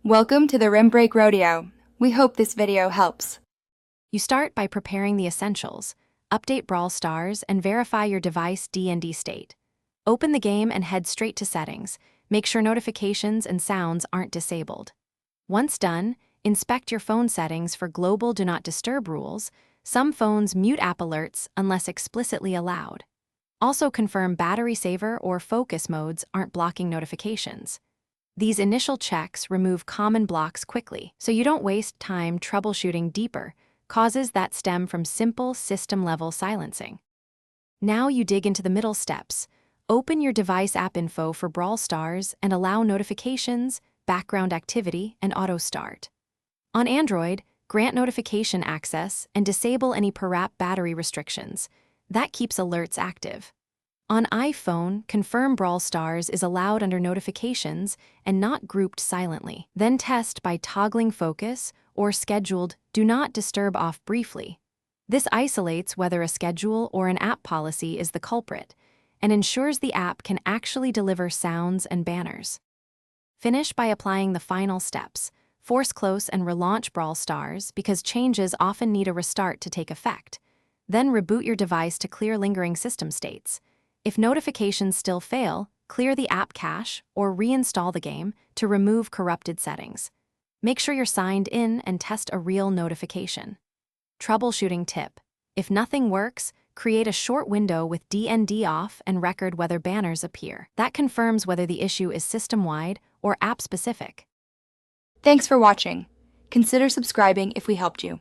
Welcome to the Rim Break Rodeo. We hope this video helps. You start by preparing the essentials, update Brawl Stars, and verify your device D&D state. Open the game and head straight to settings. Make sure notifications and sounds aren't disabled. Once done, inspect your phone settings for global do not disturb rules. Some phones mute app alerts unless explicitly allowed. Also confirm battery saver or focus modes aren't blocking notifications. These initial checks remove common blocks quickly, so you don't waste time troubleshooting deeper causes that stem from simple system-level silencing. Now you dig into the middle steps. Open your device app info for Brawl Stars and allow notifications, background activity, and auto start. On Android, grant notification access and disable any per-app battery restrictions. That keeps alerts active. On iPhone, confirm Brawl Stars is allowed under notifications and not grouped silently. Then test by toggling focus or scheduled do not disturb off briefly. This isolates whether a schedule or an app policy is the culprit and ensures the app can actually deliver sounds and banners. Finish by applying the final steps. Force close and relaunch Brawl Stars because changes often need a restart to take effect. Then reboot your device to clear lingering system states. If notifications still fail, clear the app cache or reinstall the game to remove corrupted settings. Make sure you're signed in and test a real notification. Troubleshooting tip. If nothing works, create a short window with D&D off and record whether banners appear. That confirms whether the issue is system-wide or app-specific. Thanks for watching. Consider subscribing if we helped you.